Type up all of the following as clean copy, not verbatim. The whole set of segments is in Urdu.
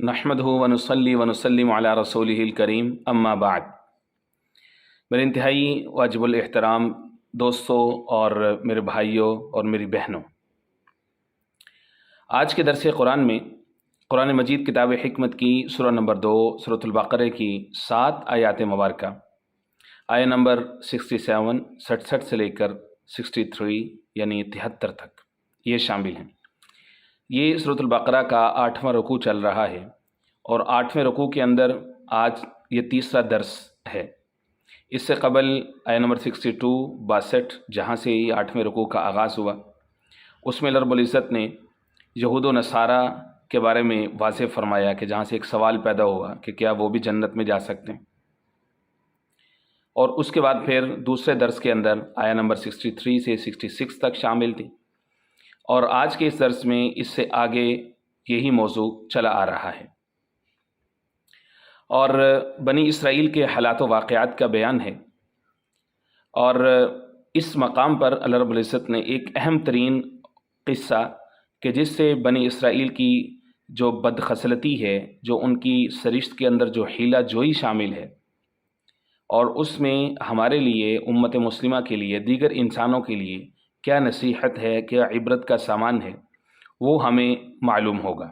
نحمدہ ونصلی ونسلم علی رسولہ الکریم اما بعد۔ میرے انتہائی واجب الاحترام دوستوں اور میرے بھائیوں اور میری بہنوں، آج کے درس قرآن میں قرآن مجید کتاب حکمت کی سورہ نمبر 2 سورۃ البقرہ کی 7 آیات مبارکہ، آیہ نمبر 67 سے لے کر 63 یعنی 73 تک یہ شامل ہیں۔ یہ سورۃ البقرہ کا 8واں رکوع چل رہا ہے اور 8ویں رکوع کے اندر آج یہ تیسرا درس ہے۔ اس سے قبل آیہ نمبر 62 جہاں سے یہ 8ویں رکوع کا آغاز ہوا، اس میں رب العزت نے یہود و نصارہ کے بارے میں واضح فرمایا کہ جہاں سے ایک سوال پیدا ہوا کہ کیا وہ بھی جنت میں جا سکتے ہیں، اور اس کے بعد پھر دوسرے درس کے اندر آیہ نمبر 63 سے 66 تک شامل تھی، اور آج کے اس درس میں اس سے آگے یہی موضوع چلا آ رہا ہے، اور بنی اسرائیل کے حالات و واقعات کا بیان ہے۔ اور اس مقام پر اللہ رب العزت نے ایک اہم ترین قصہ کہ جس سے بنی اسرائیل کی جو بدخصلتی ہے، جو ان کی سرشت کے اندر جو حیلہ جوئی شامل ہے، اور اس میں ہمارے لیے امت مسلمہ کے لیے دیگر انسانوں کے لیے کیا نصیحت ہے، کیا عبرت کا سامان ہے، وہ ہمیں معلوم ہوگا۔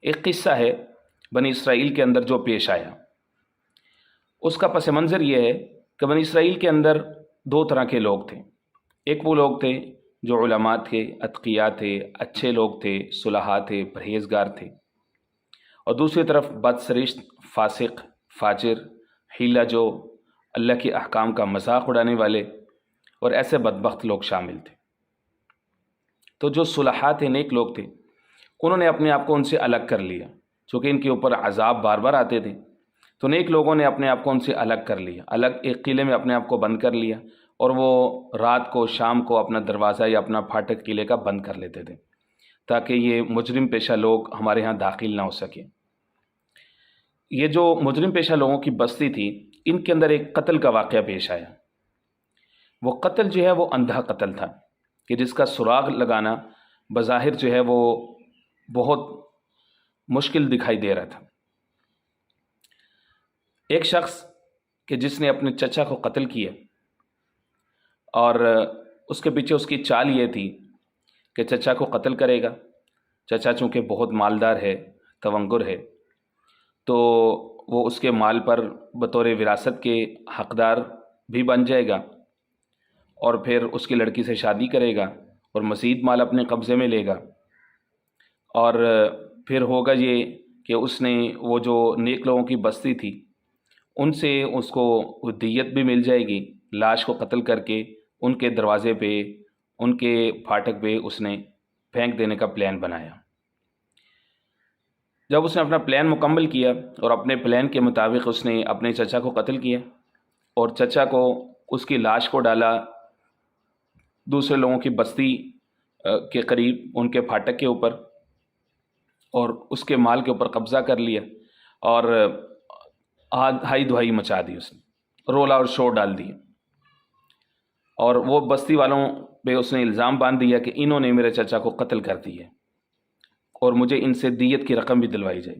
ایک قصہ ہے بنی اسرائیل کے اندر جو پیش آیا، اس کا پس منظر یہ ہے کہ بنی اسرائیل کے اندر دو طرح کے لوگ تھے۔ ایک وہ لوگ تھے جو علماء تھے، اتقیاء تھے، اچھے لوگ تھے، صلحاء تھے، پرہیزگار تھے، اور دوسری طرف بد سرشت، فاسق، فاجر، حیلہ جو، اللہ کے احکام کا مذاق اڑانے والے اور ایسے بدبخت لوگ شامل تھے۔ تو جو صلحاء تھے، نیک لوگ تھے، انہوں نے اپنے آپ کو ان سے الگ کر لیا، چونکہ ان کے اوپر عذاب بار بار آتے تھے، تو نیک لوگوں نے اپنے آپ کو ان سے الگ کر لیا، ایک قلعے میں اپنے آپ کو بند کر لیا، اور وہ رات کو، شام کو اپنا دروازہ یا اپنا پھاٹک قلعے کا بند کر لیتے تھے تاکہ یہ مجرم پیشہ لوگ ہمارے ہاں داخل نہ ہو سکیں۔ یہ جو مجرم پیشہ لوگوں کی بستی تھی، ان کے اندر ایک قتل کا واقعہ پیش آیا۔ وہ قتل جو ہے وہ اندھا قتل تھا کہ جس کا سراغ لگانا بظاہر جو ہے وہ بہت مشکل دکھائی دے رہا تھا۔ ایک شخص کہ جس نے اپنے چچا کو قتل کیا، اور اس کے پیچھے اس کی چال یہ تھی کہ چچا کو قتل کرے گا، چچا چونکہ بہت مالدار ہے، تونگر ہے، تو وہ اس کے مال پر بطور وراثت کے حقدار بھی بن جائے گا، اور پھر اس کی لڑکی سے شادی کرے گا اور مزید مال اپنے قبضے میں لے گا، اور پھر ہوگا یہ کہ اس نے وہ جو نیک لوگوں کی بستی تھی ان سے اس کو دیت بھی مل جائے گی، لاش کو قتل کر کے ان کے دروازے پہ، ان کے پھاٹک پہ اس نے پھینک دینے کا پلان بنایا۔ جب اس نے اپنا پلان مکمل کیا اور اپنے پلان کے مطابق اس نے اپنے چچا کو قتل کیا، اور چچا کو، اس کی لاش کو ڈالا دوسرے لوگوں کی بستی کے قریب، ان کے پھاٹک کے اوپر، اور اس کے مال کے اوپر قبضہ کر لیا، اور ہائی دہائی مچا دی، اس نے رولا اور شور ڈال دیا، اور وہ بستی والوں پہ اس نے الزام باندھ دیا کہ انہوں نے میرے چچا کو قتل کر دیا اور مجھے ان سے دیت کی رقم بھی دلوائی جائے۔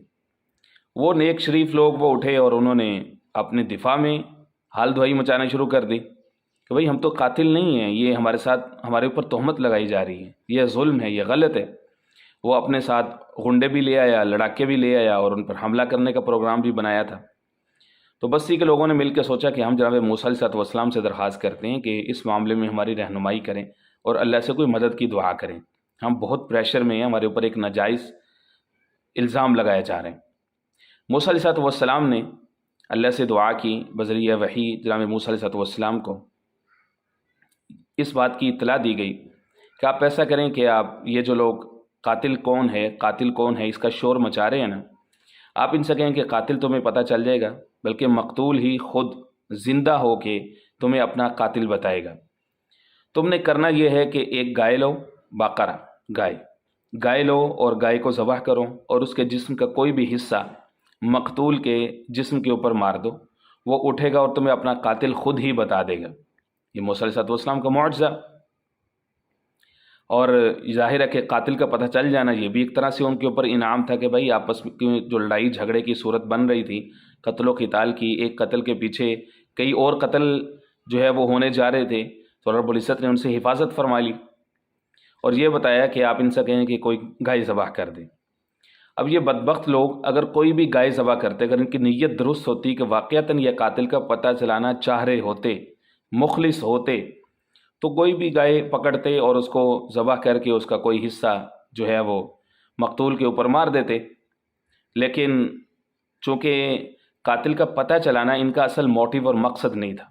وہ نیک شریف لوگ وہ اٹھے اور انہوں نے اپنے دفاع میں حال دہائی مچانا شروع کر دی کہ بھئی ہم تو قاتل نہیں ہیں، یہ ہمارے ساتھ، ہمارے اوپر تہمت لگائی جا رہی ہے، یہ ظلم ہے، یہ غلط ہے۔ وہ اپنے ساتھ غنڈے بھی لے آیا، لڑاکے بھی لے آیا، اور ان پر حملہ کرنے کا پروگرام بھی بنایا تھا۔ تو بستی کے لوگوں نے مل کے سوچا کہ ہم جناب موسیٰ علیہ السلام سے درخواست کرتے ہیں کہ اس معاملے میں ہماری رہنمائی کریں اور اللہ سے کوئی مدد کی دعا کریں، ہم بہت پریشر میں ہیں، ہمارے اوپر ایک ناجائز الزام لگائے جا رہے ہیں۔ موسیٰ علیہ السلام نے اللہ سے دعا کی، بذریعہ وحی جناب موسیٰ علیہ السلام کو اس بات کی اطلاع دی گئی کہ آپ ایسا کریں کہ آپ یہ جو لوگ قاتل کون ہے اس کا شور مچا رہے ہیں نا، آپ ان سے کہیں کہ قاتل تمہیں پتہ چل جائے گا، بلکہ مقتول ہی خود زندہ ہو کے تمہیں اپنا قاتل بتائے گا۔ تم نے کرنا یہ ہے کہ ایک گائے لو، بقرہ، گائے لو، اور گائے کو ذبح کرو، اور اس کے جسم کا کوئی بھی حصہ مقتول کے جسم کے اوپر مار دو، وہ اٹھے گا اور تمہیں اپنا قاتل خود ہی بتا دے گا۔ یہ موسیٰ علیہ السلام کا معجزہ۔ اور ظاہر ہے کہ قاتل کا پتہ چل جانا یہ بھی ایک طرح سے ان کے اوپر انعام تھا کہ بھائی آپس میں جو لڑائی جھگڑے کی صورت بن رہی تھی، قتل و قتال کی، ایک قتل کے پیچھے کئی اور قتل جو ہے وہ ہونے جا رہے تھے، تو رب العزت نے ان سے حفاظت فرما لی اور یہ بتایا کہ آپ ان سے کہیں کہ کوئی گائے ذبح کر دیں۔ اب یہ بدبخت لوگ اگر کوئی بھی گائے ذبح کرتے، اگر ان کی نیت درست ہوتی کہ واقعتاً یہ قاتل کا پتہ چلانا چاہ رہے ہوتے، مخلص ہوتے، تو کوئی بھی گائے پکڑتے اور اس کو ذبح کر کے اس کا کوئی حصہ جو ہے وہ مقتول کے اوپر مار دیتے۔ لیکن چونکہ قاتل کا پتہ چلانا ان کا اصل موٹیو اور مقصد نہیں تھا،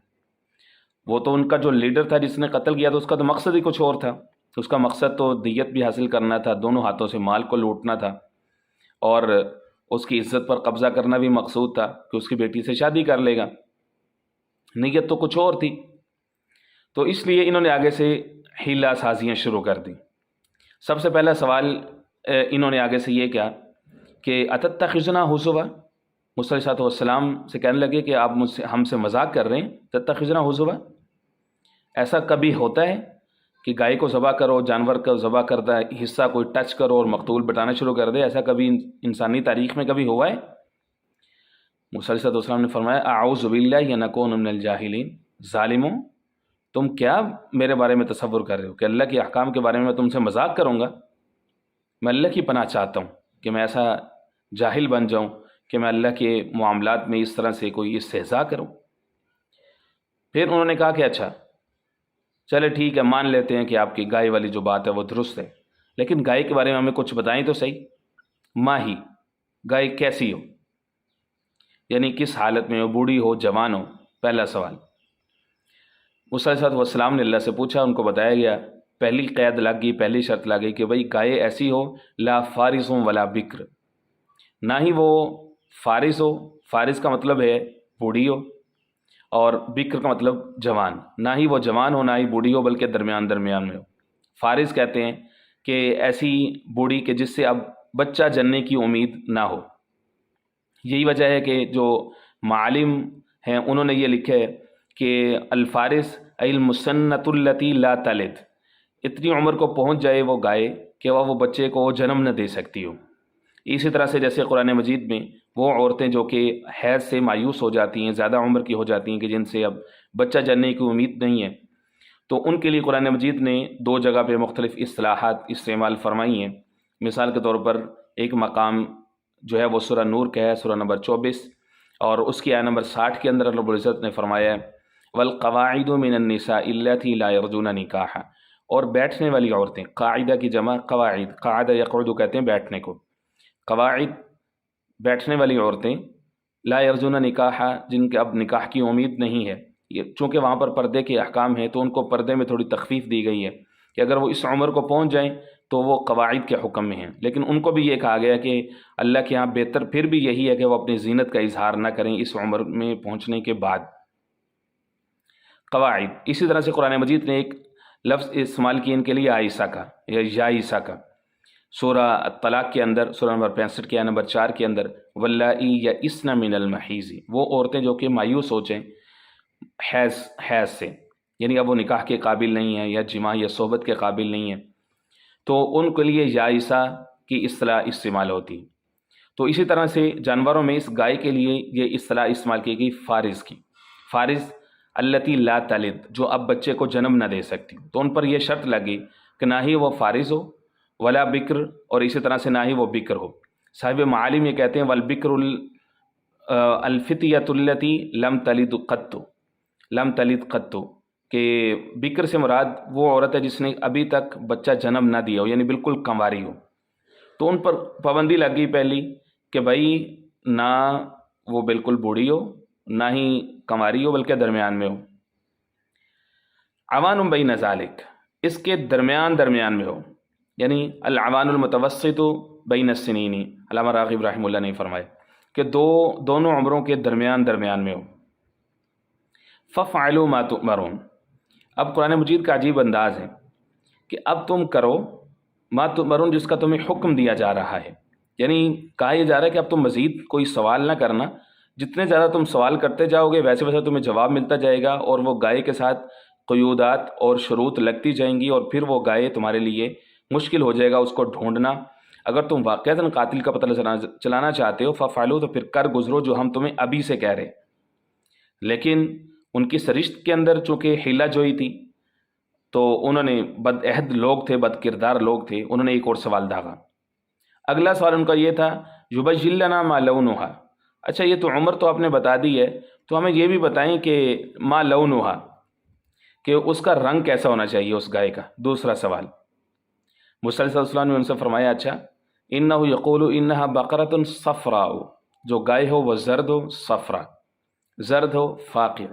وہ تو ان کا جو لیڈر تھا جس نے قتل کیا تھا اس کا تو مقصد ہی کچھ اور تھا، اس کا مقصد تو دیت بھی حاصل کرنا تھا، دونوں ہاتھوں سے مال کو لوٹنا تھا اور اس کی عزت پر قبضہ کرنا بھی مقصود تھا کہ اس کی بیٹی سے شادی کر لے گا، نیت تو کچھ اور تھی۔ تو اس لیے انہوں نے آگے سے حیلہ سازیاں شروع کر دیں۔ سب سے پہلا سوال انہوں نے آگے سے یہ کیا کہ اتتخذنا ہزوا، موسیٰ علیہ السلام سے کہنے لگے کہ آپ مجھ سے ہم سے مذاق کر رہے ہیں، تتخذنا ہزوا، ایسا کبھی ہوتا ہے کہ گائے کو ذبح کرو، جانور کا ذبح کردہ حصہ کوئی ٹچ کرو اور مقتول بٹانا شروع کر دے، ایسا کبھی انسانی تاریخ میں کبھی ہوا ہے؟ موسیٰ علیہ السلام نے فرمایا اعوذ باللہ نکون من الجاہلین، ظالموں تم کیا میرے بارے میں تصور کر رہے ہو کہ اللہ کے احکام کے بارے میں تم سے مذاق کروں گا؟ میں اللہ کی پناہ چاہتا ہوں کہ میں ایسا جاہل بن جاؤں کہ میں اللہ کے معاملات میں اس طرح سے کوئی استہزاء کروں۔ پھر انہوں نے کہا کہ اچھا چلے ٹھیک ہے، مان لیتے ہیں کہ آپ کی گائے والی جو بات ہے وہ درست ہے، لیکن گائے کے بارے میں ہمیں کچھ بتائیں تو صحیح، ماہی گائے کیسی ہو، یعنی کس حالت میں ہو، بوڑھی ہو، جوان ہو؟ پہلا سوال موسیٰ علیہ السلام نے اللہ سے پوچھا، ان کو بتایا گیا، پہلی قید لگ گئی، پہلی شرط لگ گئی کہ بھئی گائے ایسی ہو لا فارس ولا بکر، نہ ہی وہ فارس ہو، فارس کا مطلب ہے بوڑھی ہو، اور بکر کا مطلب جوان، نہ ہی وہ جوان ہو نہ ہی بوڑھی ہو بلکہ درمیان درمیان میں ہو۔ فارس کہتے ہیں کہ ایسی بوڑھی کہ جس سے اب بچہ جننے کی امید نہ ہو۔ یہی وجہ ہے کہ جو معالم ہیں انہوں نے یہ لکھا ہے کہ الفارس المسنۃ التی لا تلد، اتنی عمر کو پہنچ جائے وہ گائے کہ وہ بچے کو جنم نہ دے سکتی ہو۔ اسی طرح سے جیسے قرآن مجید میں وہ عورتیں جو کہ حیض سے مایوس ہو جاتی ہیں، زیادہ عمر کی ہو جاتی ہیں کہ جن سے اب بچہ جننے کی امید نہیں ہے، تو ان کے لیے قرآن مجید نے دو جگہ پہ مختلف اصطلاحات استعمال فرمائی ہیں۔ مثال کے طور پر ایک مقام جو ہے وہ سورہ نور کا ہے، سورہ نمبر 24 اور اس کی آیت نمبر 60 کے اندر رب العزت نے فرمایا ہے والقواعد من النساء اللتی لا یرجون نکاحا، اور بیٹھنے والی عورتیں، قاعدہ کی جمع قواعد، قاعدہ یقعد کہتے ہیں بیٹھنے کو، قواعد بیٹھنے والی عورتیں، لا یرجون نکاحا جن کے اب نکاح کی امید نہیں ہے، یہ چونکہ وہاں پر پردے کے احکام ہیں تو ان کو پردے میں تھوڑی تخفیف دی گئی ہے کہ اگر وہ اس عمر کو پہنچ جائیں تو وہ قواعد کے حکم میں ہیں، لیکن ان کو بھی یہ کہا گیا کہ اللہ کے ہاں بہتر پھر بھی یہی ہے کہ وہ اپنی زینت کا اظہار نہ کریں اس عمر میں پہنچنے کے بعد۔ قواعد، اسی طرح سے قرآن مجید نے ایک لفظ استعمال کیا ان کے لیے عائشہ کا یا یائسہ کا، سورہ الطلاق کے اندر سورہ نمبر 65 کی آیت نمبر 4 کے اندر واللائی یئسن من المحیض، وہ عورتیں جو کہ مایوس ہو جائیں حیض سے، یعنی اب وہ نکاح کے قابل نہیں ہیں یا جماع یا صحبت کے قابل نہیں ہیں، تو ان کے لیے یائسہ کی اصطلاح استعمال ہوتی۔ تو اسی طرح سے جانوروں میں اس گائے کے لیے یہ اصطلاح استعمال کی گئی فارس کی، فارس التی لا تلد، جو اب بچے کو جنم نہ دے سکتی، تو ان پر یہ شرط لگی کہ نہ ہی وہ فارس ہو ولا بکر، اور اسی طرح سے نہ ہی وہ بکر ہو۔ صاحب معالم یہ کہتے ہیں والبکر الفتیۃ التی لم تلد قط، لم تلد قط، کہ بکر سے مراد وہ عورت ہے جس نے ابھی تک بچہ جنم نہ دیا ہو، یعنی بالکل کنواری ہو۔ تو ان پر پابندی لگ گئی پہلی کہ بھائی نہ وہ بالکل بوڑھی ہو نہ ہی کنواری ہو بلکہ درمیان میں ہو۔ عوان بین ذالک، اس کے درمیان درمیان میں ہو، یعنی العوان المتوسط بین السنین، علامہ راغب رحمہ اللہ نے فرمایا کہ دونوں عمروں کے درمیان درمیان میں ہو۔ فَفْعَلُوا مَا تُؤْمَرُونَ، اب قرآن مجید کا عجیب انداز ہے کہ اب تم کرو ما تؤمرون، جس کا تمہیں حکم دیا جا رہا ہے، یعنی کہا یہ جا رہا ہے کہ اب تم مزید کوئی سوال نہ کرنا، جتنے زیادہ تم سوال کرتے جاؤ گے ویسے ویسے تمہیں جواب ملتا جائے گا، اور وہ گائے کے ساتھ قیودات اور شروط لگتی جائیں گی، اور پھر وہ گائے تمہارے لیے مشکل ہو جائے گا اس کو ڈھونڈنا۔ اگر تم واقعتاً قاتل کا پتہ چلانا چاہتے ہو ففعلوا، تو پھر کر گزرو جو ہم تمہیں ابھی سے کہہ رہے ہیں۔ لیکن ان کی سرشت کے اندر چونکہ حیلہ جوئی تھی، تو انہوں نے بد عہد لوگ تھے، بد کردار لوگ تھے، انہوں نے ایک اور سوال داغا۔ اگلا سوال ان کا یہ تھا یبین لنا ما لونھا، اچھا یہ تو عمر تو آپ نے بتا دی ہے، تو ہمیں یہ بھی بتائیں کہ ما لونھا، کہ اس کا رنگ کیسا ہونا چاہیے اس گائے کا۔ دوسرا سوال، موسیٰ علیہ السلام نے ان سے فرمایا اچھا انہ یقول انہا بقرۃ صفراء، جو گائے ہو وہ زرد ہو، صفرا زرد ہو، فاقع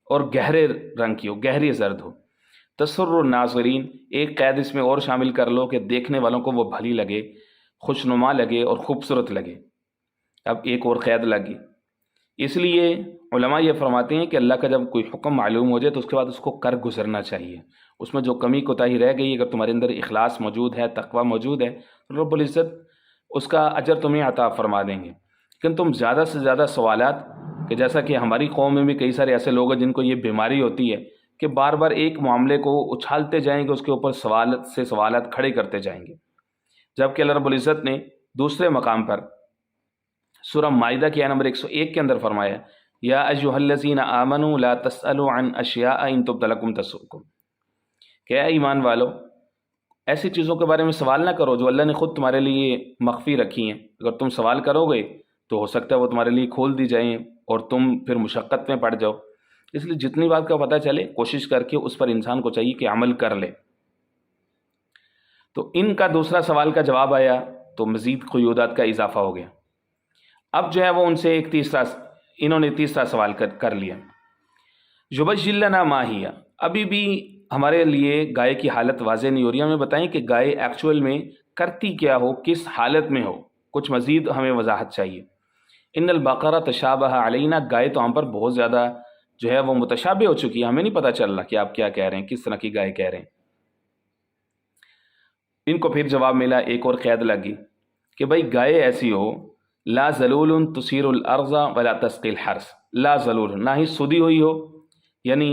اور گہرے رنگ کی ہو، گہری زرد ہو، تسر الناظرین، ایک قید اس میں اور شامل کر لو کہ دیکھنے والوں کو وہ بھلی لگے، خوشنما لگے اور خوبصورت لگے۔ اب ایک اور قید لگی، اس لیے علماء یہ فرماتے ہیں کہ اللہ کا جب کوئی حکم معلوم ہو جائے تو اس کے بعد اس کو کر گزرنا چاہیے، اس میں جو کمی کوتاہی رہ گئی، اگر تمہارے اندر اخلاص موجود ہے، تقوی موجود ہے، تو رب العزت اس کا اجر تمہیں عطا فرما دیں گے۔ لیکن تم زیادہ سے زیادہ سوالات، کہ جیسا کہ ہماری قوم میں بھی کئی سارے ایسے لوگ ہیں جن کو یہ بیماری ہوتی ہے کہ بار بار ایک معاملے کو اچھالتے جائیں گے، اس کے اوپر سوالات سے سوالات کھڑے کرتے جائیں گے، جبکہ اللہ رب العزت نے دوسرے مقام پر سورہ مائدہ کی آیت نمبر 101 کے اندر فرمایا یا ایھا الذین آمنوا لا تسألوا عن اشیاء ان تبد لکم تسؤکم، کہ اے ایمان والو ایسی چیزوں کے بارے میں سوال نہ کرو جو اللہ نے خود تمہارے لیے مخفی رکھی ہیں، اگر تم سوال کرو گے تو ہو سکتا ہے وہ تمہارے لیے کھول دی جائیں اور تم پھر مشقت میں پڑ جاؤ۔ اس لیے جتنی بات کا پتہ چلے کوشش کر کے اس پر انسان کو چاہیے کہ عمل کر لے۔ تو ان کا دوسرا سوال کا جواب آیا تو مزید قیودات کا اضافہ ہو گیا۔ اب جو ہے وہ ان سے انہوں نے تیسرا سوال کر لیا، یبین لنا ما ہی، ابھی بھی ہمارے لیے گائے کی حالت واضح نہیں ہو رہی، ہمیں بتائیں کہ گائے ایکچول میں کرتی کیا ہو، کس حالت میں ہو، کچھ مزید ہمیں وضاحت چاہیے۔ ان البقرہ تشابہ علینا، گائے تو ہم پر بہت زیادہ جو ہے وہ متشابہ ہو چکی ہے، ہمیں نہیں پتہ چل رہا کہ آپ کیا کہہ رہے ہیں، کس طرح کی گائے کہہ رہے ہیں۔ ان کو پھر جواب ملا، ایک اور قید لگی کہ بھائی گائے ایسی ہو لا ذلول تثیر الارض ولا تسقی الحرث، لا ذلول، نہ ہی سودی ہوئی ہو یعنی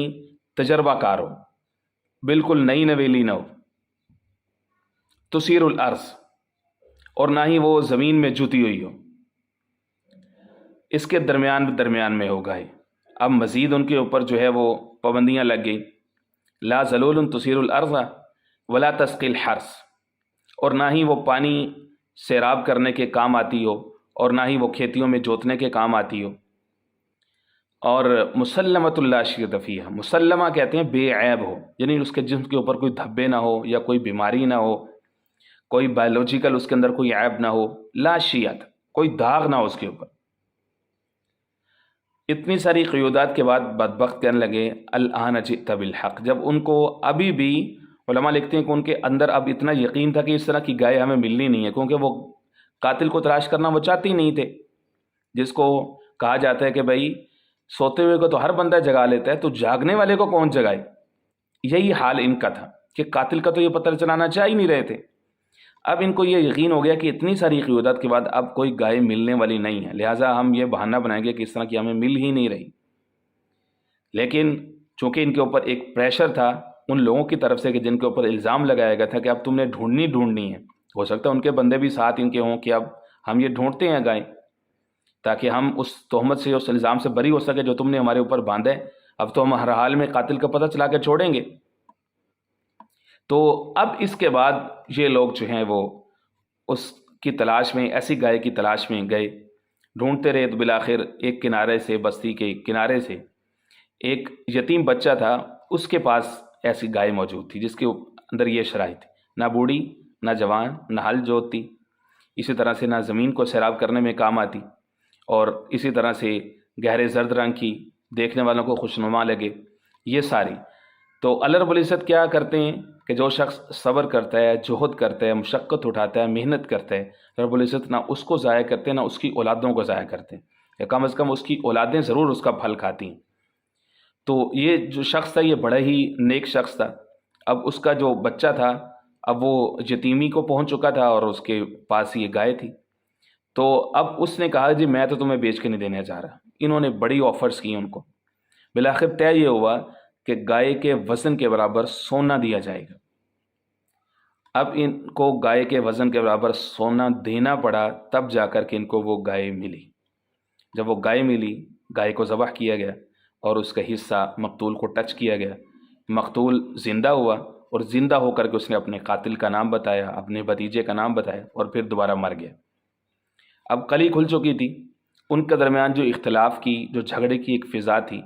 تجربہ کار ہو، بالکل نئی نویلی نہ ہو، تثیر الارض، اور نہ ہی وہ زمین میں جوتی ہوئی ہو، اس کے درمیان میں ہو گائے۔ اب مزید ان کے اوپر جو ہے وہ پابندیاں لگ گئی، لا ذلول تثیر الارض ولا تسقی الحرث، اور نہ ہی وہ پانی سیراب کرنے کے کام آتی ہو اور نہ ہی وہ کھیتیوں میں جوتنے کے کام آتی ہو، اور مسلمۃ لا شیۃ فیہا، مسلمہ کہتے ہیں بے عیب ہو، یعنی اس کے جسم کے اوپر کوئی دھبے نہ ہو یا کوئی بیماری نہ ہو، کوئی بایولوجیکل اس کے اندر کوئی عیب نہ ہو، لا شیۃ، کوئی داغ نہ ہو اس کے اوپر۔ اتنی ساری قیودات کے بعد بدبخت کہنے لگے الآن جئت بالحق، جب ان کو ابھی بھی علماء لکھتے ہیں کہ ان کے اندر اب اتنا یقین تھا کہ اس طرح کی گائے ہمیں ملنی نہیں ہے، کیونکہ وہ قاتل کو تلاش کرنا وہ چاہتے ہی نہیں تھے، جس کو کہا جاتا ہے کہ بھائی سوتے ہوئے کو تو ہر بندہ جگا لیتا ہے، تو جاگنے والے کو کون جگائے۔ یہی حال ان کا تھا کہ قاتل کا تو یہ پتہ چلانا چاہ ہی نہیں رہے تھے۔ اب ان کو یہ یقین ہو گیا کہ اتنی ساری قیودات کے بعد اب کوئی گائے ملنے والی نہیں ہے، لہٰذا ہم یہ بہانہ بنائیں گے کہ اس طرح کی ہمیں مل ہی نہیں رہی۔ لیکن چونکہ ان کے اوپر ایک پریشر تھا ان لوگوں کی طرف سے کہ جن کے اوپر الزام لگایا گیا تھا کہ اب تم نے ڈھونڈنی ہے، ہو سکتا ہے ان کے بندے بھی ساتھ ان کے ہوں کہ اب ہم یہ ڈھونڈتے ہیں گائے تاکہ ہم اس تہمت سے، اس الزام سے بری ہو سکے جو تم نے ہمارے اوپر باندھا ہے، اب تو ہم ہر حال میں قاتل کا پتہ چلا کے چھوڑیں گے۔ تو اب اس کے بعد یہ لوگ جو ہیں وہ اس کی تلاش میں، ایسی گائے کی تلاش میں گئے، ڈھونڈتے رہے، تو بالآخر ایک کنارے سے، بستی کے کنارے سے ایک یتیم بچہ تھا، اس کے پاس ایسی گائے موجود تھی جس کے اندر یہ شرائط تھی، نہ بوڑھی، نہ جوان، نہ ہل جوتتی، اسی طرح سے نہ زمین کو سیراب کرنے میں کام آتی، اور اسی طرح سے گہرے زرد رنگ کی، دیکھنے والوں کو خوشنما لگے، یہ ساری۔ تو اللہ رب العزت کیا کرتے ہیں کہ جو شخص صبر کرتا ہے، جہد کرتا ہے، مشقت اٹھاتا ہے، محنت کرتا ہے، رب العزت نہ اس کو ضائع کرتے ہیں، نہ اس کی اولادوں کو ضائع کرتے ہیں، یا کم از کم اس کی اولادیں ضرور اس کا پھل کھاتی ہیں۔ تو یہ جو شخص تھا یہ بڑا ہی نیک شخص تھا۔ اب اس کا جو بچہ تھا اب وہ یتیمی کو پہنچ چکا تھا اور اس کے پاس یہ گائے تھی، تو اب اس نے کہا جی میں تو تمہیں بیچ کے نہیں دینے جا رہا۔ انہوں نے بڑی آفرز کی ان کو، بالآخر طے یہ ہوا کہ گائے کے وزن کے برابر سونا دیا جائے گا۔ اب ان کو گائے کے وزن کے برابر سونا دینا پڑا، تب جا کر کے ان کو وہ گائے ملی۔ جب وہ گائے ملی، گائے کو ذبح کیا گیا اور اس کا حصہ مقتول کو ٹچ کیا گیا۔ مقتول زندہ ہوا اور زندہ ہو کر کے اس نے اپنے قاتل کا نام بتایا، اپنے بھتیجے کا نام بتایا، اور پھر دوبارہ مر گیا۔ اب کلی کھل چکی تھی، ان کے درمیان جو اختلاف کی، جو جھگڑے کی ایک فضا تھی،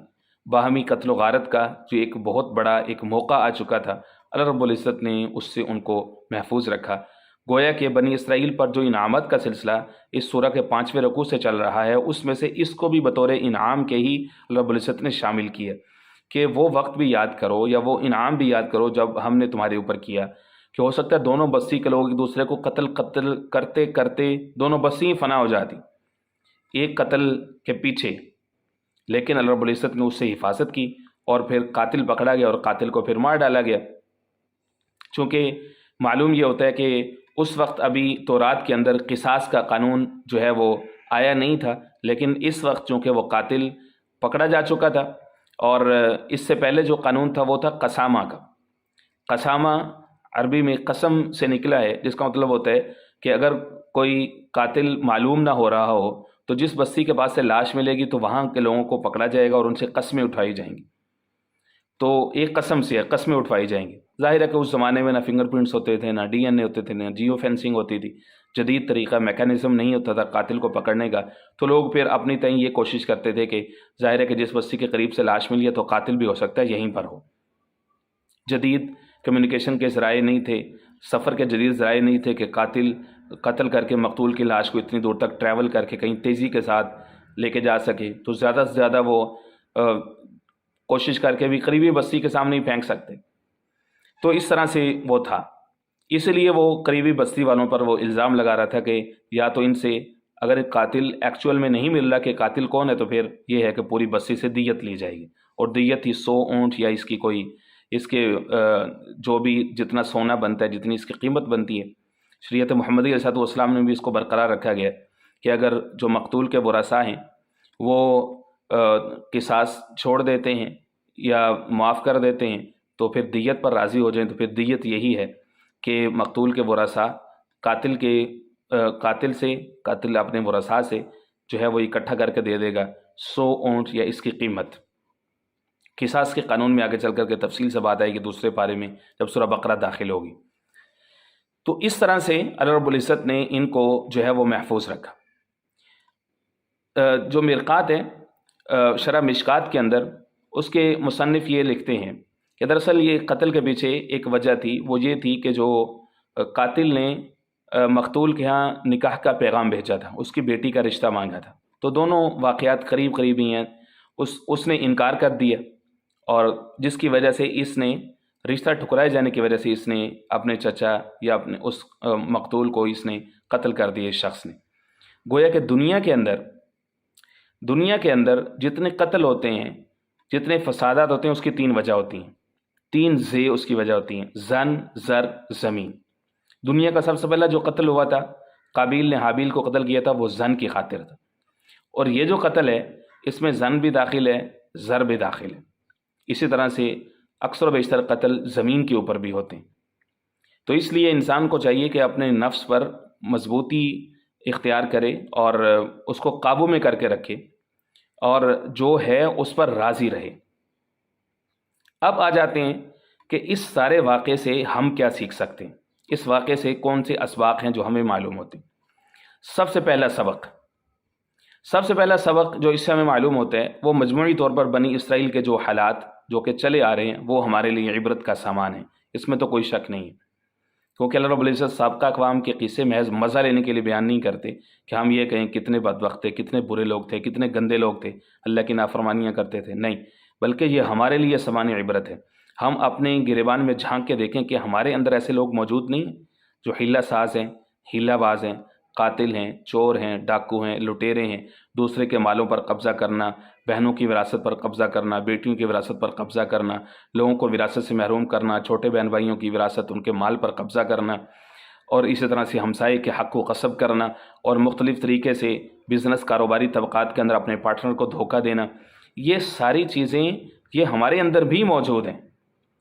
باہمی قتل و غارت کا جو ایک بہت بڑا ایک موقع آ چکا تھا، اللہ رب العزت نے اس سے ان کو محفوظ رکھا۔ گویا کہ بنی اسرائیل پر جو انعامات کا سلسلہ اس سورہ کے 5ویں رکوع سے چل رہا ہے، اس میں سے اس کو بھی بطور انعام کے ہی اللہ رب العزت نے شامل کیا کہ وہ وقت بھی یاد کرو یا وہ انعام بھی یاد کرو جب ہم نے تمہارے اوپر کیا، کہ ہو سکتا ہے دونوں بستی کے لوگ ایک دوسرے کو قتل کرتے کرتے دونوں بستی ہی فنا ہو جاتی ایک قتل کے پیچھے، لیکن اللہ رب العزت نے اس سے حفاظت کی اور پھر قاتل پکڑا گیا اور قاتل کو پھر مار ڈالا گیا۔ چونکہ معلوم یہ ہوتا ہے کہ اس وقت ابھی تورات کے اندر قصاص کا قانون جو ہے وہ آیا نہیں تھا، لیکن اس وقت چونکہ وہ قاتل پکڑا جا چکا تھا، اور اس سے پہلے جو قانون تھا وہ تھا قسامہ کا۔ قسامہ عربی میں قسم سے نکلا ہے، جس کا مطلب ہوتا ہے کہ اگر کوئی قاتل معلوم نہ ہو رہا ہو تو جس بستی کے پاس سے لاش ملے گی تو وہاں کے لوگوں کو پکڑا جائے گا اور ان سے قسمیں اٹھائی جائیں گی۔ تو ایک قسم سے قسمیں اٹھوائی جائیں گی۔ ظاہر ہے کہ اس زمانے میں نہ فنگر پرنٹس ہوتے تھے، نہ ڈی این اے ہوتے تھے، نہ جیو فینسنگ ہوتی تھی، جدید طریقہ میکانزم نہیں ہوتا تھا قاتل کو پکڑنے کا، تو لوگ پھر اپنی تئیں یہ کوشش کرتے تھے کہ ظاہر ہے کہ جس بستی کے قریب سے لاش ملی ہے تو قاتل بھی ہو سکتا ہے یہیں پر ہو۔ جدید کمیونیکیشن کے ذرائع نہیں تھے، سفر کے جدید ذرائع نہیں تھے کہ قاتل قتل کر کے مقتول کی لاش کو اتنی دور تک ٹریول کر کے کہیں تیزی کے ساتھ لے کے جا سکے، تو زیادہ سے زیادہ وہ کوشش کر کے بھی قریبی بستی کے سامنے ہی پھینک سکتے، تو اس طرح سے وہ تھا۔ اس لیے وہ قریبی بستی والوں پر وہ الزام لگا رہا تھا کہ یا تو ان سے اگر قاتل ایکچول میں نہیں مل رہا کہ قاتل کون ہے تو پھر یہ ہے کہ پوری بستی سے دیت لی جائے گی، اور دیت ہی 100 اونٹ یا اس کے جو بھی جتنا سونا بنتا ہے، جتنی اس کی قیمت بنتی ہے، شریعت محمدی علیہ السلام نے بھی اس کو برقرار رکھا گیا کہ اگر جو مقتول کے ورثاء ہیں وہ قصاص چھوڑ دیتے ہیں یا معاف کر دیتے ہیں تو پھر دیت پر راضی ہو جائیں، تو پھر دیت یہی ہے کہ مقتول کے ورثاء قاتل اپنے ورثاء سے جو ہے وہ اکٹھا کر کے دے دے گا 100 اونٹ یا اس کی قیمت۔ قصاص کے قانون میں آگے چل کر کے تفصیل سے بات آئے گی دوسرے پارے میں جب سورہ بقرہ داخل ہوگی۔ تو اس طرح سے اللہ رب العزت نے ان کو جو ہے وہ محفوظ رکھا۔ جو مرقات ہے شرح مشکات کے اندر، اس کے مصنف یہ لکھتے ہیں کہ دراصل یہ قتل کے پیچھے ایک وجہ تھی، وہ یہ تھی کہ جو قاتل نے مقتول کے ہاں نکاح کا پیغام بھیجا تھا، اس کی بیٹی کا رشتہ مانگا تھا، تو دونوں واقعات قریب قریب ہی ہیں۔ اس نے انکار کر دیا، اور جس کی وجہ سے اس نے رشتہ ٹھکرائے جانے کی وجہ سے اس نے اپنے چچا یا اپنے اس مقتول کو اس نے قتل کر دیا اس شخص نے۔ گویا کہ دنیا کے اندر جتنے قتل ہوتے ہیں، جتنے فسادات ہوتے ہیں، اس کی 3 وجہ ہوتی ہیں، 3 زے اس کی وجہ ہوتی ہیں: زن، زر، زمین۔ دنیا کا سب سے پہلا جو قتل ہوا تھا، قابیل نے حابیل کو قتل کیا تھا، وہ زن کی خاطر تھا، اور یہ جو قتل ہے اس میں زن بھی داخل ہے، زر بھی داخل ہے۔ اسی طرح سے اکثر و بیشتر قتل زمین کے اوپر بھی ہوتے ہیں۔ تو اس لیے انسان کو چاہیے کہ اپنے نفس پر مضبوطی اختیار کرے اور اس کو قابو میں کر کے رکھے، اور جو ہے اس پر راضی رہے۔ اب آ جاتے ہیں کہ اس سارے واقعے سے ہم کیا سیکھ سکتے ہیں، اس واقعے سے کون سے اسباق ہیں جو ہمیں معلوم ہوتے ہیں۔ سب سے پہلا سبق جو اس سے ہمیں معلوم ہوتا ہے وہ مجموعی طور پر بنی اسرائیل کے جو حالات جو کہ چلے آ رہے ہیں وہ ہمارے لیے عبرت کا سامان ہے، اس میں تو کوئی شک نہیں ہے، کیونکہ اللہ رب العزت سابقہ اقوام کے قصے محض مزہ لینے کے لیے بیان نہیں کرتے کہ ہم یہ کہیں کتنے بدبخت تھے، کتنے برے لوگ تھے، کتنے گندے لوگ تھے، اللہ کی نافرمانیاں کرتے تھے، نہیں، بلکہ یہ ہمارے لیے سامان عبرت ہے۔ ہم اپنے گریبان میں جھانک کے دیکھیں کہ ہمارے اندر ایسے لوگ موجود نہیں ہیں جو حیلہ ساز ہیں، حیلہ باز ہیں، قاتل ہیں، چور ہیں، ڈاکو ہیں، لٹیرے ہیں، دوسرے کے مالوں پر قبضہ کرنا، بہنوں کی وراثت پر قبضہ کرنا، بیٹیوں کی وراثت پر قبضہ کرنا، لوگوں کو وراثت سے محروم کرنا، چھوٹے بہن بھائیوں کی وراثت، ان کے مال پر قبضہ کرنا، اور اسی طرح سے ہمسائے کے حق کو غصب کرنا، اور مختلف طریقے سے بزنس کاروباری طبقات کے اندر اپنے پارٹنر کو دھوکہ دینا۔ یہ ساری چیزیں یہ ہمارے اندر بھی موجود ہیں،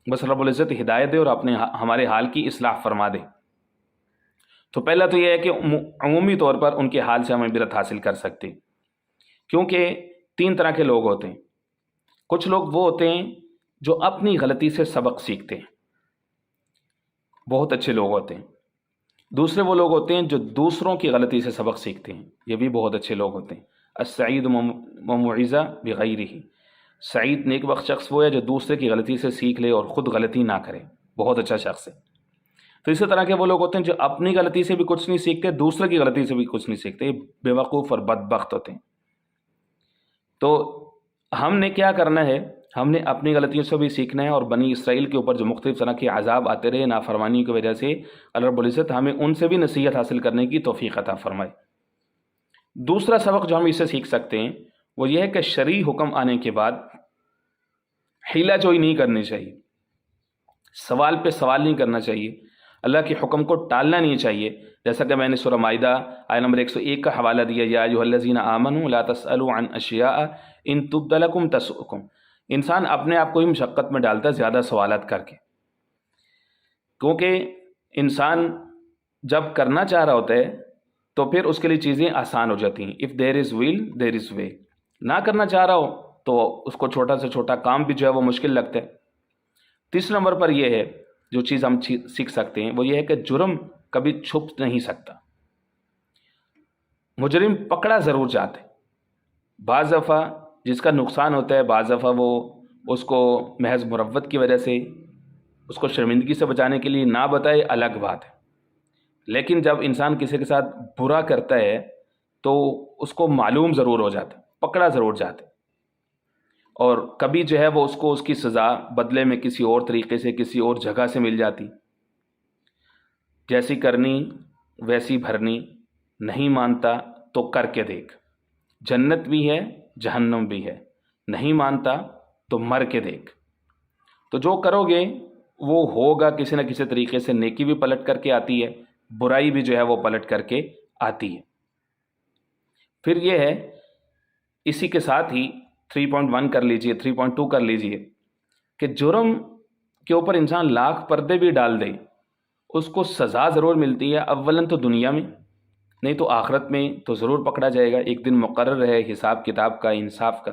بس رب العزت ہدایت دے اور اپنے ہمارے حال کی اصلاح فرما دے۔ تو پہلا تو یہ ہے کہ عمومی طور پر ان کے حال سے ہم عبرت حاصل کر سکتے، کیونکہ 3 طرح کے لوگ ہوتے ہیں۔ کچھ لوگ وہ ہوتے ہیں جو اپنی غلطی سے سبق سیکھتے ہیں، بہت اچھے لوگ ہوتے ہیں۔ دوسرے وہ لوگ ہوتے ہیں جو دوسروں کی غلطی سے سبق سیکھتے ہیں، یہ بھی بہت اچھے لوگ ہوتے ہیں۔ السعید مموعظہ بغیرہ، سعید نیک بخت شخص وہ ہے جو دوسرے کی غلطی سے سیکھ لے اور خود غلطی نہ کرے، بہت اچھا شخص ہے۔ تو اسی طرح کے وہ لوگ ہوتے ہیں جو اپنی غلطی سے بھی کچھ نہیں سیکھتے، دوسرے کی غلطی سے بھی کچھ نہیں سیکھتے، یہ بے وقوف اور بدبخت ہوتے ہیں۔ تو ہم نے کیا کرنا ہے، ہم نے اپنی غلطیوں سے بھی سیکھنا ہے، اور بنی اسرائیل کے اوپر جو مختلف طرح کے عذاب آتے رہے نافرمانی کی وجہ سے، اللہ رب العزت ہمیں ان سے بھی نصیحت حاصل کرنے کی توفیق عطا فرمائے۔ دوسرا سبق جو ہم اس سے سیکھ سکتے ہیں وہ یہ ہے کہ شرعی حکم آنے کے بعد حیلہ جوئی نہیں کرنی چاہیے، سوال پہ سوال نہیں کرنا چاہیے، اللہ کے حکم کو ٹالنا نہیں چاہیے، جیسا کہ میں نے سورہ مائدہ آیت نمبر 101 کا حوالہ دیا، یا ایھا الذین آمنوا لا تسألوا عن اشیاء ان تبد لکم تسؤکم۔ انسان اپنے آپ کو ہی مشقت میں ڈالتا ہے زیادہ سوالات کر کے، کیونکہ انسان جب کرنا چاہ رہا ہوتا ہے تو پھر اس کے لیے چیزیں آسان ہو جاتی ہیں۔ اف دیر از ول دیر از وے، نہ کرنا چاہ رہا ہو تو اس کو چھوٹا سے چھوٹا کام بھی جو ہے وہ مشکل لگتا ہے۔ تیسرے نمبر پر یہ ہے جو چیز ہم سیکھ سکتے ہیں وہ یہ ہے کہ جرم کبھی چھپ نہیں سکتا، مجرم پکڑا ضرور جاتا ہے۔ بعض دفعہ جس کا نقصان ہوتا ہے، بعض دفعہ وہ اس کو محض مروت کی وجہ سے اس کو شرمندگی سے بچانے کے لیے نہ بتائے، الگ بات ہے، لیکن جب انسان کسی کے ساتھ برا کرتا ہے تو اس کو معلوم ضرور ہو جاتا ہے، پکڑا ضرور جاتا ہے، اور کبھی جو ہے وہ اس کو اس کی سزا بدلے میں کسی اور طریقے سے کسی اور جگہ سے مل جاتی۔ جیسی کرنی ویسی بھرنی، نہیں مانتا تو کر کے دیکھ، جنت بھی ہے جہنم بھی ہے، نہیں مانتا تو مر کے دیکھ۔ تو جو کرو گے وہ ہوگا، کسی نہ کسی طریقے سے نیکی بھی پلٹ کر کے آتی ہے، برائی بھی جو ہے وہ پلٹ کر کے آتی ہے۔ پھر یہ ہے اسی کے ساتھ ہی 3.1 کر لیجئے، 3.2 کر لیجئے کہ جرم کے اوپر انسان لاکھ پردے بھی ڈال دے، اس کو سزا ضرور ملتی ہے، اولاً تو دنیا میں، نہیں تو آخرت میں تو ضرور پکڑا جائے گا، ایک دن مقرر ہے حساب کتاب کا، انصاف کا،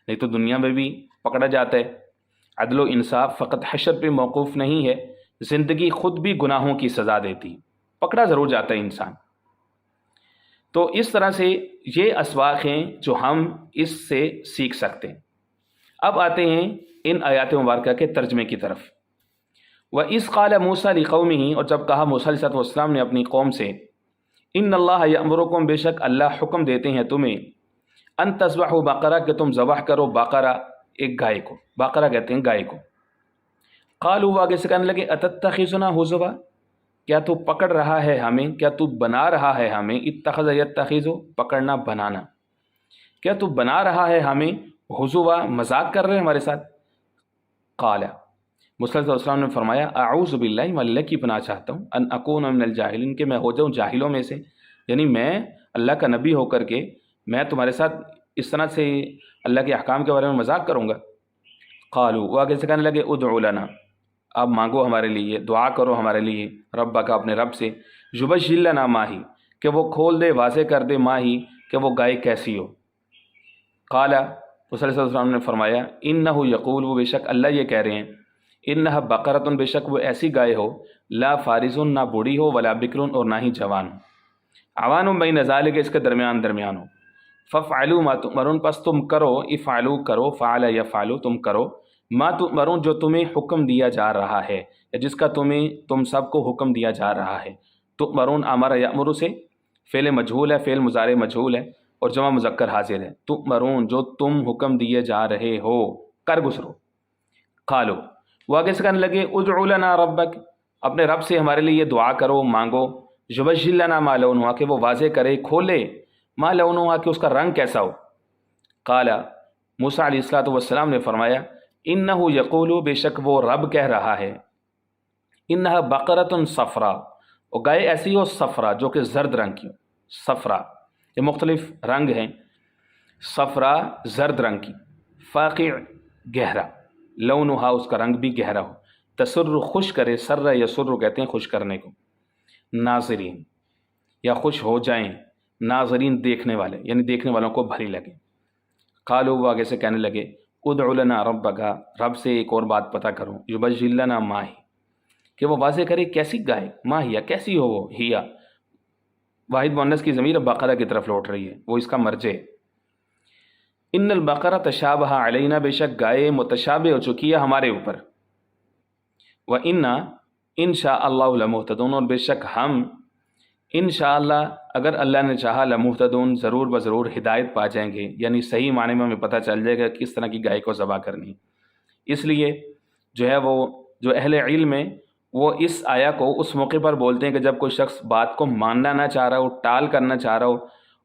نہیں تو دنیا میں بھی پکڑا جاتا ہے۔ عدل و انصاف فقط حشر پہ موقوف نہیں ہے، زندگی خود بھی گناہوں کی سزا دیتی، پکڑا ضرور جاتا ہے انسان۔ تو اس طرح سے یہ اسواق ہیں جو ہم اس سے سیکھ سکتے ہیں۔ اب آتے ہیں ان آیات مبارکہ کے ترجمے کی طرف۔ وَإِذْ قَالَ مُوسَىٰ لِقَوْمِهِ، اور جب کہا موسیٰ علیہ السلام نے اپنی قوم سے، ان اللہ یأمرکم، بے شک اللہ حکم دیتے ہیں تمہیں، ان تذبحوا بقرہ، کہ تم ذبح کرو بقرہ، ایک گائے کو، بقرہ کہتے ہیں گائے کو۔ قالوا، وہ آگے سے کہنے لگے، اتتخذنا ہزوا، کیا تو پکڑ رہا ہے ہمیں، کیا تو بنا رہا ہے ہمیں، اتخذ یتخذ، پکڑنا بنانا، کیا تو بنا رہا ہے ہمیں، ہزوا، مذاق کر رہے ہیں ہمارے ساتھ۔ قال، موسیٰ علیہ السلام نے فرمایا، اعوذ باللہ، میں اللہ کی پناہ چاہتا ہوں، ان اکون من الجاہلین، کہ میں ہو جاؤں جاہلوں میں سے، یعنی میں اللہ کا نبی ہو کر کے میں تمہارے ساتھ اس طرح سے اللہ کے احکام کے بارے میں مذاق کروں گا۔ قالوا، وہ آگے سے کہنے لگے، ادعو لنا، آپ مانگو ہمارے لیے، دعا کرو ہمارے لیے، ربک، اپنے رب سے، یبین لنا ما ہی، کہ وہ کھول دے، واضح کر دے، ما ہی، کہ وہ گائے کیسی ہو۔ قال، موسیٰ علیہ السلام نے فرمایا، انہ یقول، وہ بے شک اللہ یہ کہہ رہے ہیں، انہ بقرۃ، بے شک وہ ایسی گائے ہو، لا فارض، نہ بوڑھی ہو، ولا بکر، اور نہ ہی جوان ہو، عوان بین ذالک، اس کے درمیان درمیان ہو۔ فافعلوا ما تؤمرون، پس تم کرو، افعلوا کرو، فعل یفعل، تم کرو، ما تؤمرون، جو تمہیں حکم دیا جا رہا ہے، یا جس کا تم سب کو حکم دیا جا رہا ہے۔ تؤمرون، امر یامر سے فعل مجہول ہے، فعل مضارع مجہول ہے، اور جمع مذکر حاضر ہے۔ تؤمرون، جو تم حکم دیے جا رہے ہو، کر گزرو۔ قالو، وہ آگے سے کہنے لگے، ادعو لنا ربک، اپنے رب سے ہمارے لیے دعا کرو، مانگو، یبین لنا ما لونھا، کہ وہ واضح کرے، کھولے، ما لونھا، کہ اس کا رنگ کیسا ہو۔ قال، موسیٰ علیہ السلام نے فرمایا، انہ یقول، بے شک وہ رب کہہ رہا ہے، انہ بقرۃ صفراء، وہ گائے ایسی ہو صفرا، جو کہ زرد رنگ کی ہو۔ صفرا، یہ مختلف رنگ ہیں، صفرا زرد رنگ کی، فاقع گہرا، لونہا اس کا رنگ بھی گہرا ہو، تسر خوش کرے، سر یسر کہتے ہیں خوش کرنے کو، ناظرین یا خوش ہو جائیں، ناظرین دیکھنے والے، یعنی دیکھنے والوں کو بھلی لگے۔ قالوا وہ آگے سے کہنے لگے ادع لنا ربک، رب سے ایک اور بات پتہ کرو، یبین لنا ما ہی، کہ وہ واضح کرے کیسی گائے، ما ہیا کیسی ہو وہ، ہیا واحد مؤنث کی ضمیر بقرہ کی طرف لوٹ رہی ہے، وہ اس کا مرجع ہے۔ ان البقرہ تشابہ علینا، بے شک گائے متشابہ ہو چکی ہے ہمارے اوپر، وَإِنَّا ان شاء اللہ لمہتدون، اور بے شک ہم انشاءاللہ اگر اللہ نے چاہا لمہتدون ضرور بضرور ہدایت پا جائیں گے، یعنی صحیح معنی میں ہمیں پتہ چل جائے گا کس طرح کی گائے کو ذبح کرنی۔ اس لیے جو ہے وہ جو اہل علم ہیں وہ اس آیا کو اس موقع پر بولتے ہیں کہ جب کوئی شخص بات کو ماننا نہ چاہ رہا ہو، ٹال کرنا چاہ رہا ہو،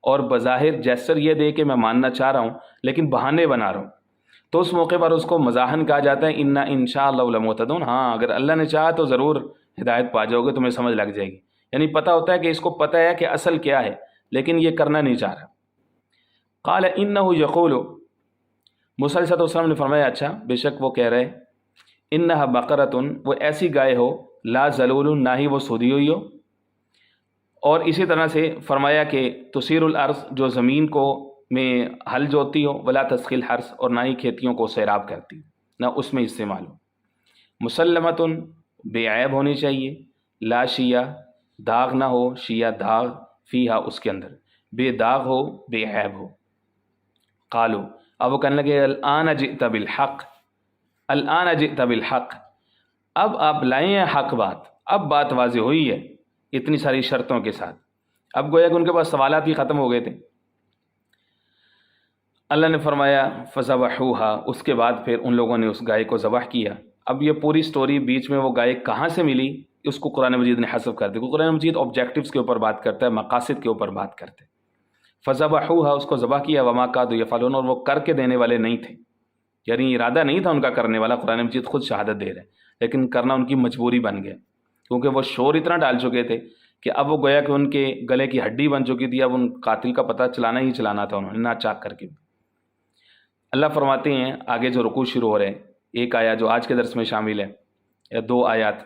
اور بظاہر جیسر یہ دے کہ میں ماننا چاہ رہا ہوں لیکن بہانے بنا رہا ہوں، تو اس موقع پر اس کو مزاحن کہا جاتا ہے انا ان شاء اللہ لمہتدون، ہاں اگر اللہ نے چاہا تو ضرور ہدایت پا جاؤ گے، تمہیں سمجھ لگ جائے گی، یعنی پتہ ہوتا ہے کہ اس کو پتہ ہے کہ اصل کیا ہے لیکن یہ کرنا نہیں چاہ رہا۔ قال انہ یقول، موسیٰ علیہ السلام نے فرمایا اچھا بے شک وہ کہہ رہے انہا بقرۃ، وہ ایسی گائے ہو لا ذلول، نہ ہی وہ سودی ہوئی ہو، اور اسی طرح سے فرمایا کہ تثیر الارض، جو زمین کو میں ہل جوتی ہو، ولا تسقی الحرث، اور نہ ہی کھیتیوں کو سیراب کرتی، نہ اس میں استعمال ہو، مسلمۃ بے عیب ہونی چاہیے، لا شیعہ داغ نہ ہو، شیعہ داغ، فیہا اس کے اندر، بے داغ ہو بے عیب ہو۔ قالو، اب وہ کہنے لگے الآن جئت بالحق، الآن جئت بالحق، اب آپ لائے ہیں حق بات، اب بات واضح ہوئی ہے اتنی ساری شرطوں کے ساتھ، اب گویا کہ ان کے پاس سوالات ہی ختم ہو گئے تھے۔ اللہ نے فرمایا فذبحوها، اس کے بعد پھر ان لوگوں نے اس گائے کو ذبح کیا۔ اب یہ پوری سٹوری بیچ میں وہ گائے کہاں سے ملی اس کو قرآن مجید نے حذف کر دی، کیونکہ قرآن مجید آبجیکٹیوز کے اوپر بات کرتا ہے، مقاصد کے اوپر بات کرتا ہے۔ فذبحوها، اس کو ذبح کیا، وما كادوا يفعلون، اور وہ کر کے دینے والے نہیں تھے، یعنی ارادہ نہیں تھا ان کا کرنے والا، قرآن مجید خود شہادت دے رہے ہیں، لیکن کرنا ان کی مجبوری بن گیا، کیونکہ وہ شور اتنا ڈال چکے تھے کہ اب وہ گویا کہ ان کے گلے کی ہڈی بن چکی تھی، اب ان قاتل کا پتہ چلانا ہی چلانا تھا انہوں نے، نہ چاک کر کے۔ اللہ فرماتے ہیں آگے جو رکوع شروع ہو رہے ہیں، ایک آیا جو آج کے درس میں شامل ہے، یا دو آیات،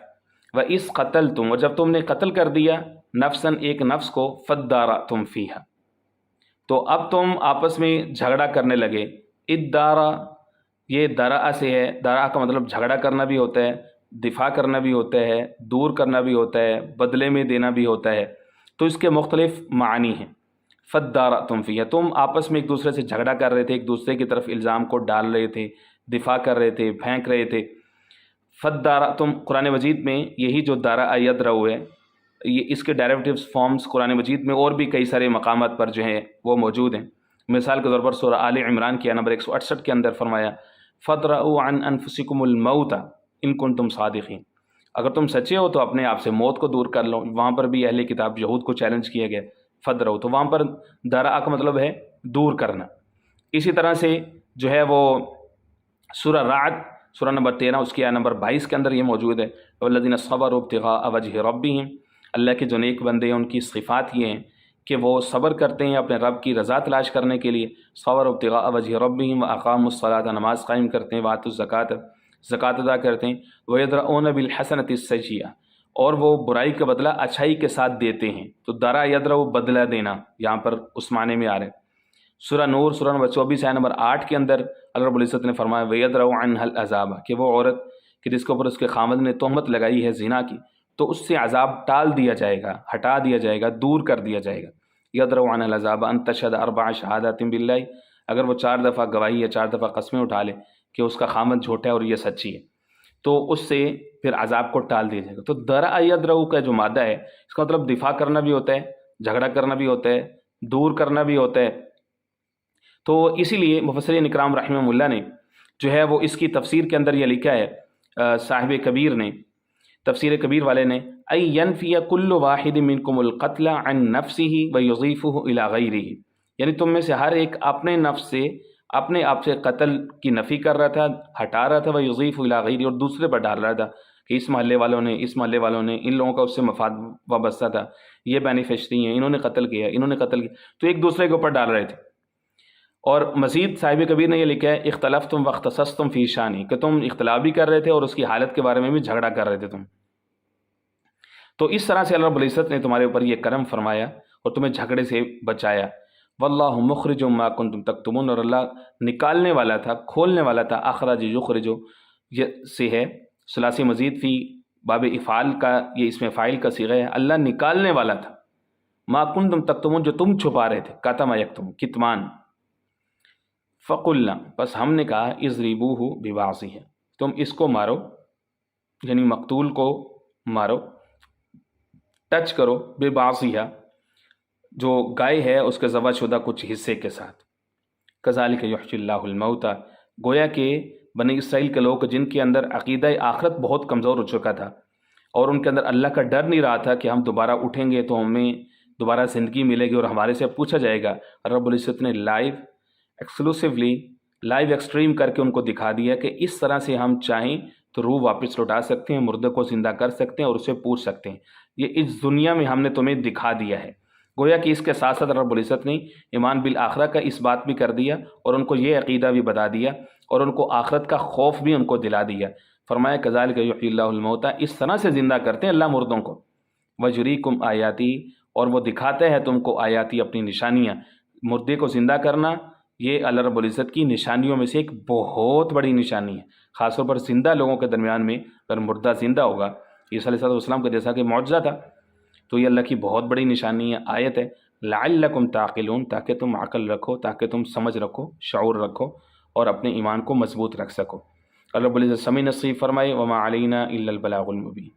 وَإِذْ قَتَلْتُمْ، اور جب تم نے قتل کر دیا، نفساً ایک نفس کو، فَادَّارَأْتُمْ فِيهَا، تو اب تم آپس میں جھگڑا کرنے لگے۔ ادارا یہ درا سے ہے، درا کا مطلب جھگڑا کرنا بھی ہوتا ہے، دفاع کرنا بھی ہوتا ہے، دور کرنا بھی ہوتا ہے، بدلے میں دینا بھی ہوتا ہے، تو اس کے مختلف معنی ہیں۔ فَادَّارَأْتُمْ فِيهَا، تم آپس میں ایک دوسرے سے جھگڑا کر رہے تھے، ایک دوسرے کی طرف الزام کو ڈال رہے تھے، دفاع کر رہے تھے، پھینک رہے تھے۔ فَادَّارَأْتُمْ، قرآن مجید میں یہی جو دارا یدرؤ ہے، یہ اس کے ڈیریویٹیوز فارمز قرآن مجید میں اور بھی کئی سارے مقامات پر جو ہیں وہ موجود ہیں۔ مثال کے طور پر سورہ آل عمران کی نمبر 168 کے اندر فرمایا فَادْرَؤْا عَنْ أَنفُسِكُمُ الْمَوْتَ إِن كُنتُمْ صَادِقِينَ، اگر تم سچے ہو تو اپنے آپ سے موت کو دور کر لو۔ وہاں پر بھی اہل کتاب یہود کو چیلنج کیا گیا، فَادْرَؤْا، تو وہاں پر درا کا مطلب ہے دور کرنا۔ اسی طرح سے جو ہے وہ سورہ رعد، سورہ نمبر 13 اس کی آیت نمبر 22 کے اندر یہ موجود ہے، وَالَّذِينَ صَبَرُوا ابْتِغَاءَ وَجْهِ رَبِّهِمْ، اللہ کے جو نیک بندے ہیں ان کی صفات یہ ہیں کہ وہ صبر کرتے ہیں اپنے رب کی رضا تلاش کرنے کے لیے، صبر ابتغاء وجہ ربہم، وأقاموا الصلاۃ، نماز قائم کرتے ہیں، وآتوا الزکوٰۃ، زکوٰۃ ادا کرتے ہیں، ویدرؤون بالحسنۃ السیئۃ، اور وہ برائی کا بدلہ اچھائی کے ساتھ دیتے ہیں۔ تو درا یدرؤ بدلہ دینا یہاں پر اس معنی میں آ رہا ہے۔ سورہ نور سورہ نمبر 24 آیت نمبر 8 کے اندر اللہ رب العزت نے فرمایا ویدرؤ عنہا العذاب، کہ وہ عورت کہ جس کے اوپر اس کے خاوند نے تہمت لگائی ہے زنا کی، تو اس سے عذاب ٹال دیا جائے گا، ہٹا دیا جائے گا، دور کر دیا جائے گا۔ یدرؤ عنہا العذاب ان تشہد 4 شہادات باللہ، اگر وہ 4 دفعہ گواہی یا 4 دفعہ قسمیں اٹھا لے کہ اس کا خاوند جھوٹا ہے اور یہ سچی ہے، تو اس سے پھر عذاب کو ٹال دیا جائے گا۔ تو درا یدرؤ کا جو مادہ ہے اس کا مطلب دفاع کرنا بھی ہوتا ہے، جھگڑا کرنا بھی ہوتا ہے، دور کرنا بھی ہوتا ہے۔ تو اسی لیے مفسرین اکرام رحمہم اللہ نے جو ہے وہ اس کی تفسیر کے اندر یہ لکھا ہے، صاحب کبیر نے، تفسیر کبیر والے نے، ای ینفی کل واحد منکم القتل عن نفسه ویضیفہ الی غیرہ، یعنی تم میں سے ہر ایک اپنے نفس سے، اپنے آپ سے قتل کی نفی کر رہا تھا، ہٹا رہا تھا، ویضیفہ الی غیرہ، اور دوسرے پر ڈال رہا تھا کہ اس محلے والوں نے، اس محلے والوں نے، ان لوگوں کا اس سے مفاد وابستہ تھا، یہ بینیفیشری ہیں، انہوں نے قتل کیا، انہوں نے قتل کیا، تو ایک دوسرے کے اوپر ڈال رہے تھے۔ اور مزید صاحب کبیر نے یہ لکھا ہے اختلفتم واختصصتم فی شانی، کہ تم اختلاف بھی کر رہے تھے اور اس کی حالت کے بارے میں بھی جھگڑا کر رہے تھے تم. تو اس طرح سے اللہ رب العزت نے تمہارے اوپر یہ کرم فرمایا اور تمہیں جھگڑے سے بچایا. واللہ مخرج ما کنتم تکتمون، اور اللہ نکالنے والا تھا، کھولنے والا تھا. اخرج یخرج یہ سے ہے ثلاثی مزید فی باب افعال کا، یہ اس میں فاعل کا صیغہ ہے. اللہ نکالنے والا تھا ما کنتم تکتمون، جو تم چھپا رہے تھے. کتم یکتم، کتمان. فقلنا، بس ہم نے کہا اضربوہ ببعضہ، تم اس کو مارو، یعنی مقتول کو مارو، ٹچ کرو، ببعضہ، جو گائے ہے اس کے ذبح شدہ کچھ حصے کے ساتھ. کذالک یحیی اللہ الموتى، گویا کہ بنی اسرائیل کے لوگ جن کے اندر عقیدہ آخرت بہت کمزور ہو چکا تھا اور ان کے اندر اللہ کا ڈر نہیں رہا تھا کہ ہم دوبارہ اٹھیں گے تو ہمیں دوبارہ زندگی ملے گی اور ہمارے سے پوچھا جائے گا، رب العزت نے لائیو ایکسکلوسیولی لائیو ایکسٹریم کر کے ان کو دکھا دیا کہ اس طرح سے ہم چاہیں تو روح واپس لوٹا سکتے ہیں، مردے کو زندہ کر سکتے ہیں اور اسے پوچھ سکتے ہیں. یہ اس دنیا میں ہم نے تمہیں دکھا دیا ہے. گویا کہ اس کے ساتھ ساتھ رب العزت نے ایمان بالآخرہ کا اس بات بھی کر دیا اور ان کو یہ عقیدہ بھی بتا دیا اور ان کو آخرت کا خوف بھی ان کو دلا دیا. فرمایا کذالک یحیی اللہ الموتى، اس طرح سے زندہ کرتے ہیں اللہ مردوں کو. ویریکم آیاتی، اور وہ دکھاتے ہیں تم کو آیاتی، اپنی نشانیاں. مردے کو زندہ کرنا یہ اللہ رب العزت کی نشانیوں میں سے ایک بہت بڑی نشانی ہے. خاص طور پر زندہ لوگوں کے درمیان میں اگر مردہ زندہ ہوگا، عیسیٰ علیہ السلام کا جیسا کہ معجزہ تھا، تو یہ اللہ کی بہت بڑی نشانی ہے، آیت ہے. لعلکم تعقلون، تاکہ تم عقل رکھو، تاکہ تم سمجھ رکھو، شعور رکھو اور اپنے ایمان کو مضبوط رکھ سکو. اللہ رب العزت سمیع نصیب فرمائے. وما علینا الا البلاغ المبین.